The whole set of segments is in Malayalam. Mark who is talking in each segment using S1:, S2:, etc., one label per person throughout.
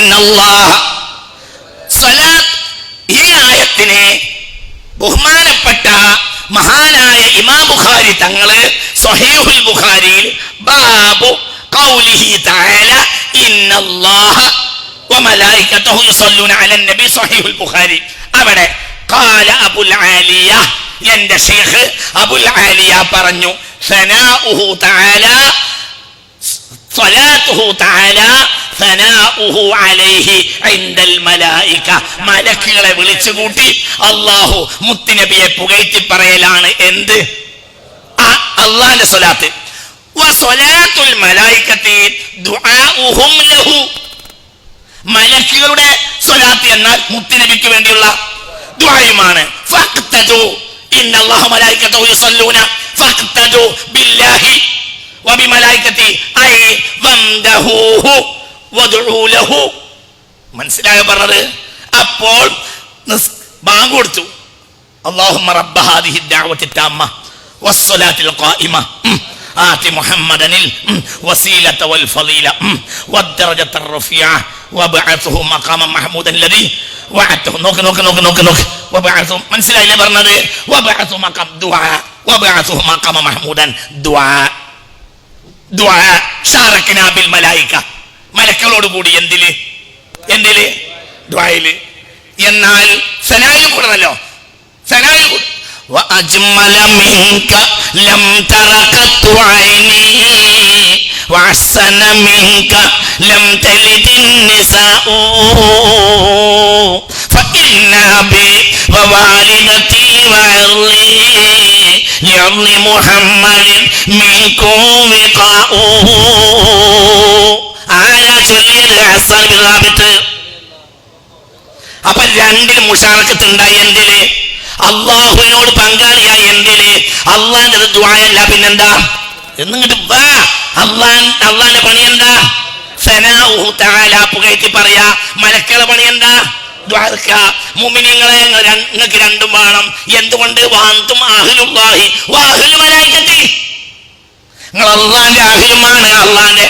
S1: ഇന്നല്ലാഹ സ്വലാത്ത്. ഈ ആയത്തിനെ ബഹുമാനപ്പെട്ട മഹാനായ ഇമാം ബുഖാരി തങ്ങള് സ്വഹീഹുൽ ബുഖാരിയിൽ ബാബു ഖൗലിഹി തആല ഇന്നല്ലാഹ വമലായികതുഹു യുസല്ലൂന അലൻ നബി സ്വഹീഹുൽ ബുഖാരി അവിടെ ഖാല അബുൽ ആലിയ എന്റെ ശൈഖ് അബുൽ ആലിയ പറഞ്ഞു സനാഉഹു തആല സ്വലാത്തുഹു തആല സനാഉഹു അലൈഹി ഇൻദൽ മലായിക മലക്കുകളെ വിളിച്ചുകൂട്ടി അല്ലാഹു മുത്തുനബിയെ പുകഴ്ത്തി പറയലാണ് എന്ത് അല്ലാഹുവിന്റെ സ്വലാത്ത് വസ്വലാത്തുൽ മലായികത്തി ദുആഉഹും ലഹു മലക്കുകളുടെ സ്വലാത്ത് എന്നാൽ മുത്തുനബിക്ക് വേണ്ടിയുള്ള ദുആയുമാണ് ഫഖ്തദു ഇന്നല്ലാഹ മലായികതുഹു യുസല്ലൂന ഫഖ്തദു ബില്ലാഹി വബിമലായികതി ഐ വംദഹൂഹു വദഉ ലഹു മനസ്സിലായോ പറഞ്ഞത് അപ്പോൾ ബാങ്ക് കൊടുത്തു അല്ലാഹുമ്മ റബ്ബ ഹാദിഹി ദഅവതി തമ്മ വസ്സലാത്തിൽ ഖായിമ ആതി മുഹമ്മദനിൽ വസീലത വൽ ഫളീല വദ്ദറജത റഫീഅ വബഅത്ഹു മഖാമ മഹ്മൂദൻ ലദി വഅത്ഹു നോക്ക് വബഅത്ഹു മനസ്സിലായില്ലേ പറഞ്ഞത് വബഅത്ഹു മഖാം ദുആ വബഅത്ഹു മഖാമ മഹ്മൂദൻ ദുആ ഷാറകനാ ബിൽ മലായിക മലക്കുകളോട് കൂടി എന്തില് ദുആയില് എന്നാൽ സനായിൽ കൂടണല്ലോ സനായിൽ കൂടെ وأجمل منك لم ترقت عيني وأحسن منك لم تلد النساء فإن أبي ووالدتي وعرضي لعرض محمد منكم وقاء ആരാ ചൊല്ലിയത് ഹസ്സൻ ബിൻ സാബിത്ത് അപ്പൊ രണ്ടിൽ മുശാറക്കത്ത് ഉണ്ടായി എന്തില് അള്ളാഹുവിനോട് പങ്കാളിയായി എന്തില് അള്ളാന്റെ ദുആയല്ല പിന്നെന്താ എന്നിട്ട് വാ അള്ളാന്റെ പണി എന്താ സനാഉഹു തആല പുകഴ്ത്തി പറയാ മലക്കുകളുടെ പണി എന്താ ദുആ മുഅ്മിനീങ്ങളെ നിങ്ങൾക്ക് രണ്ടും വേണം എന്തുകൊണ്ട് വാന്തും അഹ്ലുല്ലാഹി വഅഹ്ലു മലായികതി നിങ്ങൾ അള്ളാന്റെ അഹ്ലുമാണ് അള്ളാന്റെ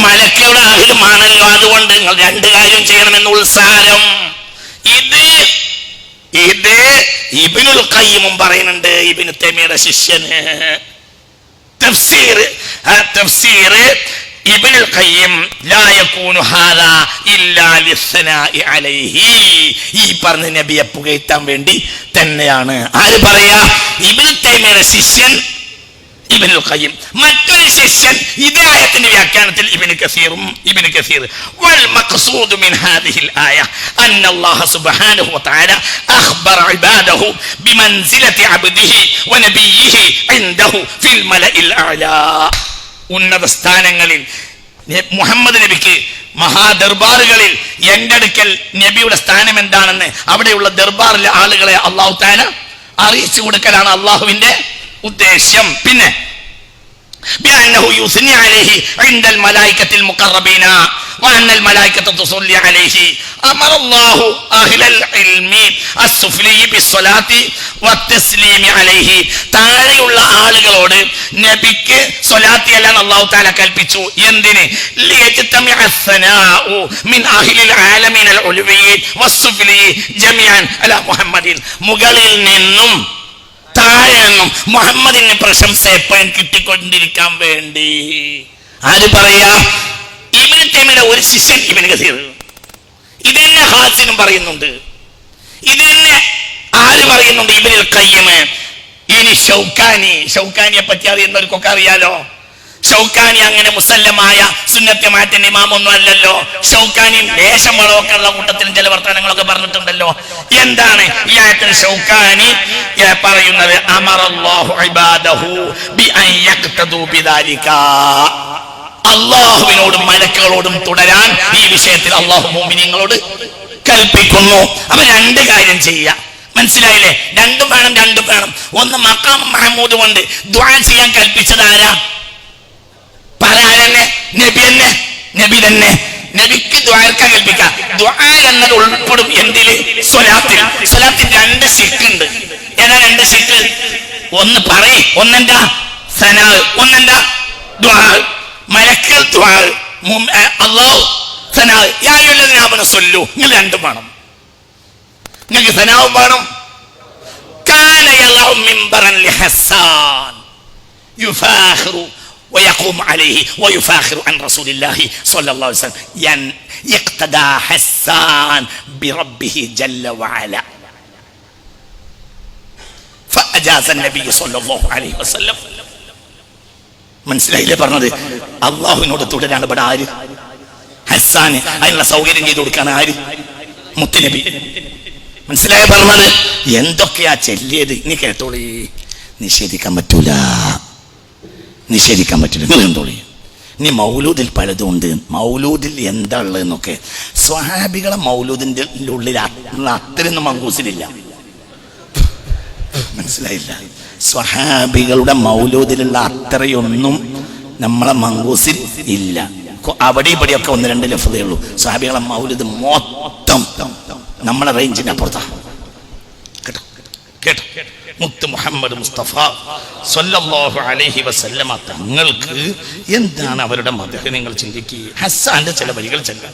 S1: മലക്കുകളുടെ അഹ്ലുമാണല്ലോ അതുകൊണ്ട് നിങ്ങൾ രണ്ട് കാര്യം ചെയ്യണമെന്നുള്ള സാരം ഇത് ഇബ്നുൽ ഖയ്യിമും പറയുന്നുണ്ട് ഇബ്നു തൈമിയുടെ ശിഷ്യന് തഫ്സീർ ഇബ്നുൽ ഖയ്യിം ലാ യകൂനു ഹാദാ ഇല്ലാ ലിസ്സനാഇ അലൈഹി ഈ പറഞ്ഞ നബിയെ പുകഴ്ത്താൻ വേണ്ടി തന്നെയാണ് ആര് പറയാ ഇബ്നു തൈമിയുടെ ശിഷ്യൻ ഇബ്നുൽ ഖയ്യിം മറ്റൊരു ശിഷ്യൻ ഇതേ ആയത്തിന്റെ വ്യാഖ്യാനത്തിൽ ഇബ്നു കസീർ വൽ മഖ്സൂദു മിൻ ഹാദിഹിൽ ആയ അന്ന അല്ലാഹ സുബ്ഹാനഹു വ തആല അഖ്ബറ ഇബാദഹു ബിമൻസിലതി അബ്ദിഹി വ നബിയിഹി ഇൻദഹു ഫിൽ മലഇൽ അഅലാ ഉന്നത സ്ഥാനങ്ങളിൽ മുഹമ്മദ് നബിക്ക് മഹാദർബാറുകളിൽ എൻ്റെ അടുക്കൽ നബിയുടെ സ്ഥാനം എന്താണെന്ന് അവിടെയുള്ള ദർബാറിലെ ആളുകളെ അല്ലാഹു തആല അറിയിച്ചു കൊടുക്കലാണ് അല്ലാഹുവിന്റെ ഉദ്ദേശ്യം പിന്നെ بأنه يثني عليه عند الملائكة المقربين وأن الملائكة تصلي عليه أمر الله أهل العلم السفلي بالصلاة والتسليم عليه താഴെയുള്ള ആളുകളോട് നബിക്ക് സ്വലാത്ത് ചെല്ലാൻ അല്ലാഹു തആല കൽപ്പിച്ചു എന്തിന് ലിയജ്തമിഅ الثناء من أهل العالمين العلويين والسفلي جميعا على محمد മുകളിൽ നിന്നും താഴെന്നും മുഹമ്മദിന് പ്രശംസ എപ്പോഴും കിട്ടിക്കൊണ്ടിരിക്കാൻ വേണ്ടി ആര് പറയാ ഇബ്നു തൈമിയുടെ ഒരു ശിഷ്യൻ ഇബ്നു കസീർ ഇതെന്നെ ഹാസിനും പറയുന്നുണ്ട് ഇതെന്നെ ആര് പറയുന്നുണ്ട് ഇബ്നുൽ ഖയ്യിം ഇനി ഷൗക്കാനിയെ പറ്റി അറിയുന്നവർക്കൊക്കെ അറിയാലോ ഷൗക്കാനി അങ്ങനെ മുസല്ലമായ സുന്നത്യമാറ്റന്റെ ഇമാമൊന്നും അല്ലല്ലോ ഷൗക്കാനിയും ദേശം വളമൊക്കെ ഉള്ള കൂട്ടത്തിലും ചില വർത്തമാനങ്ങളൊക്കെ പറഞ്ഞിട്ടുണ്ടല്ലോ എന്താണ് ഈ ആയത്തിൽ ഷൗക്കാനി പറയുന്നത് അമറല്ലാഹു ഇബാദഹു ബിഅൻ യഖ്തദു ബിദാലിക അല്ലാഹുവിനോടും മലക്കുകളോടും തുടരാൻ ഈ വിഷയത്തിൽ അല്ലാഹു മുഅ്മിനീങ്ങളോട് കൽപ്പിക്കുന്നു അപ്പൊ രണ്ട് കാര്യം ചെയ്യുക മനസ്സിലായില്ലേ രണ്ടും വേണം ഒന്ന് മഖാം മഹ്മൂദ് കൊണ്ട് ദുആ ചെയ്യാൻ കൽപ്പിച്ചത് ആരാ പറയാനെ നബി തന്നെ നബിക്ക് ദുആക്കാൻ കൽപ്പിക്കാം ദുആ എന്നത് ഉൾപ്പെടും എന്തില് സ്വലാത്തിൽ രണ്ട് ശിക്കുണ്ട് ഏതാ രണ്ട് ശിക്ക് ഒന്ന് പറയ് ഒന്നെന്താ സനാ ഒന്നെന്താ ദുആ മലക്കുകൾ ദുആ അല്ലാഹു സനാ യാ അയ്യുഹല്ലദീന ആമനൂ സ്വല്ലു, നിങ്ങൾ രണ്ടും വേണം. നിങ്ങൾക്ക് സനാവും വേണം. കാന യളഉ മിൻബറൻ ലിഹസ്സാൻ യുഫാഖിറു ويقوم عليه ويفاخر عن رسول الله صلى الله عليه وسلم يقتدى حسان بربه جل وعلا فأجاز النبي صلى الله عليه وسلم. മനസ്സിലായില്ലേ പറഞ്ഞത്? അള്ളാഹുവിനോട് തുടരാണ് ഇവിടെ ആര്? ഹസ്സാന്. അതിനുള്ള സൗകര്യം ചെയ്തു കൊടുക്കാൻ ആര്? മുത്തുനബി. മനസ്സിലായ പറഞ്ഞത്? എന്തൊക്കെയാ ചെല്ലിയത് ഇനി കേട്ടോളി. നിഷേധിക്കാൻ പറ്റൂല. നിങ്ങൾ എന്തോളി. ഇനി മൗലൂദിൽ പലതും ഉണ്ട്. മൗലൂദിൽ എന്താ ഉള്ളതെന്നൊക്കെ സ്വഹാബികളെ മൗലൂദിന്റെ ഉള്ളിൽ അത്രയൊന്നും മങ്കൂസിലില്ല. മനസ്സിലായില്ല? സ്വഹാബികളുടെ മൗലൂദിലുള്ള അത്രയൊന്നും നമ്മളെ മങ്കൂസിൽ ഇല്ല. അവിടെ ഇവിടെയൊക്കെ ഒന്ന് രണ്ട് ലഫ്ളേ ഉള്ളൂ. സ്വഹാബികളെ മൗലൂദ് മൊത്തം നമ്മളെ റേഞ്ചിന്റെ അപ്പുറത്താ. കേട്ടോ കേട്ടോ മുത്ത് മുഹമ്മദ് മുസ്തഫ സ്വല്ലല്ലാഹു അലൈഹി വസല്ലമ തങ്ങൾക്ക് എന്താണ് അവരുടെ മദ്ഹ് നിങ്ങൾ ചിന്തിക്കുക. ഹസ്സാന്റെ ചില വരികൾ ചെല്ലാം.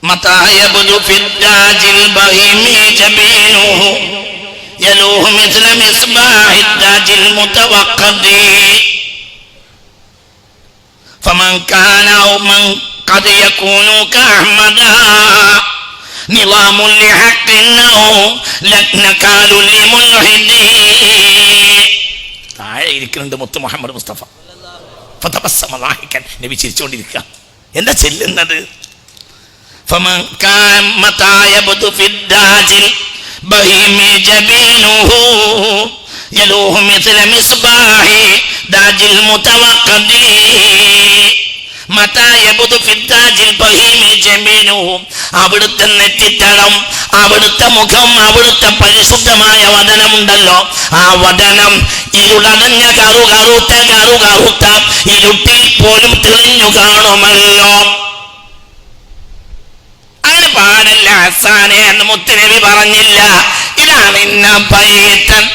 S1: മതാ യബ്ദു ഫിദ്ദാജിൽ ബഹീമി ജബീനുഹു യലൂഹു മിസ്ല മിസ്ബാഹിദ് ദാജിൽ മുതവഖദി ഫമൻ കാന ഔ മൻ ഖദ് യകൂനു കഅഹ്മദാ നിളാമു ലിഹഖിന്നഹു ലനകാലു ലിമുൽഹിദി. താഴെ ഇരിക്കുന്നുണ്ട് മുത്ത് മുഹമ്മദ് മുസ്തഫ. ഫതബസ്സമ ളാഹികൻ. നബി ചിരിച്ചുകൊണ്ടിരിക്കുക. എന്താ ചെല്ലുന്നത്? ഫമൻ കാന മതാ യബ്ദു ഫിദ്ദാജിൽ ബഹീമി ജബീനുഹു യലൂഹു മിസ്ല മിസ്ബാഹി ദാജിൽ മുതവഖദി അവിടുത്തെ നെറ്റിത്തടം, അവിടുത്തെ മുഖം, അവിടുത്തെ പരിശുദ്ധമായ വദനമുണ്ടല്ലോ, ആ വദനം ഇരുളടഞ്ഞ കറുകറുത്ത ഇരുട്ടിൽ പോലും തെളിഞ്ഞു കാണുമല്ലോ. അങ്ങനെ പാടല്ല ഹസ്സാനെ എന്ന് മുത്തുനബി പറഞ്ഞില്ല. ഇതാണ് ഇന്ന ബൈതൻ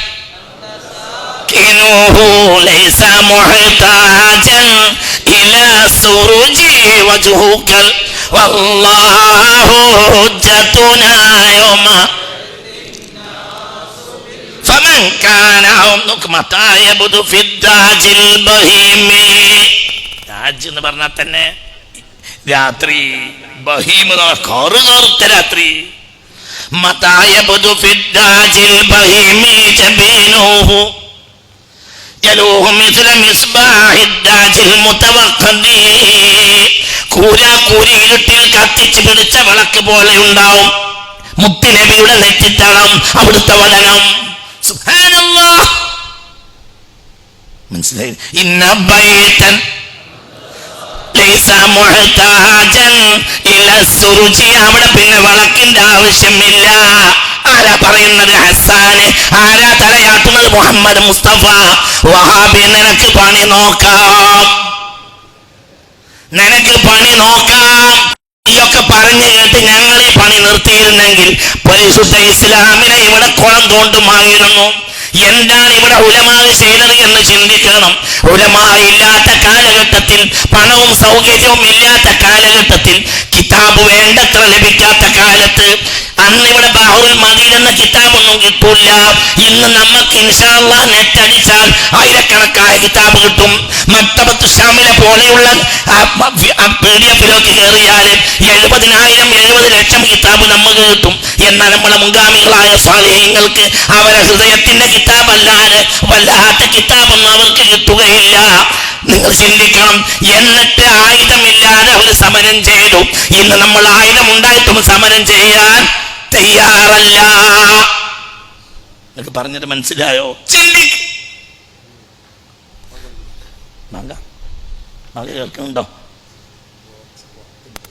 S1: ليس محتاجا إلى سروج وجهك والله حجتنا يوم فمن كان متى يبدو في الداج البهيم. ദാജ് എന്ന് പറഞ്ഞാൽ തന്നെ രാത്രി, ബഹീം കറുകറുത്ത രാത്രി. മതാ യബ്ദു ഫി الداج البهيم جبينه കൂരാക്കൂരി ഇരുട്ടിൽ കത്തിച്ച് പിടിച്ച വിളക്ക് പോലെ ഉണ്ടാവും മുത്തുനബിയുടെ നെറ്റിത്തടം, അവിടുത്തെ വദനം. സുബ്ഹാനല്ലാഹ്. മനസ്സിലായി? ഇന്ന ബൈതൻ ലൈസ മുഹ്താജൻ ഇലാ സുറുജി. അവിടെ പിന്നെ വിളക്കിന്റെ ആവശ്യമില്ല. ആരാ പറയുന്നത്? ഹസ്സാന്. ആരാ തലയാട്ടുന്നത്? മുഹമ്മദ് മുസ്തഫ. വഹാബി, നിനക്ക് പണി നോക്കാം. ഇതൊക്കെ പറഞ്ഞു കേട്ട് ഞങ്ങൾ ഈ പണി നിർത്തിയിരുന്നെങ്കിൽ പരിശുദ്ധ ഇസ്ലാമിനെ ഇവിടെ കുളം തോണ്ടുമായിരുന്നു. എന്താണ് ഇവിടെ ഉലമാ ചെയ്തത് എന്ന് ചിന്തിക്കണം. ഉലമാ ഇല്ലാത്ത കാലഘട്ടത്തിൽ, പണവും സൗകര്യവും ഇല്ലാത്ത കാലഘട്ടത്തിൽ, കിതാബ് വേണ്ടത്ര ലഭിക്കാത്ത കാലത്ത്, അന്ന് ഇവിടെ ബഹറുൽ മദീൻ എന്ന കിതാബൊന്നും കിട്ടൂല. ഇന്ന് നമുക്ക് ഇൻഷാ അല്ലാഹ് നെറ്റ് അടിച്ചാൽ ആയിരക്കണക്കായ കിതാബ് കിട്ടും. മക്തബത്തു ശാമിലെ പോലെയുള്ള PDF-ലേക്ക് കയറിയാൽ 70,000 ലക്ഷം കിതാബ് നമുക്ക് കിട്ടും. എന്നാൽ നമ്മുടെ മുൻഗാമികളായ സ്വാലിഹീങ്ങൾക്ക് അവരെ ഹൃദയത്തിന്റെ കിതാബല്ലാതെ വല്ലാത്ത കിതാബൊന്നും അവർക്ക് കിട്ടുകയില്ല. നിങ്ങൾ ചിന്തിക്കണം. എന്നിട്ട് ആയുധമില്ലാതെ അവർ സമരം ചെയ്തു. ഇന്ന് നമ്മൾ ആയുധം ഉണ്ടായിട്ടും സമരം ചെയ്യാൻ തയ്യാറല്ല. നിങ്ങൾക്ക് പറഞ്ഞത് മനസ്സിലായോ? ചിന്തിക്ക്. കേൾക്കുന്നുണ്ടോ?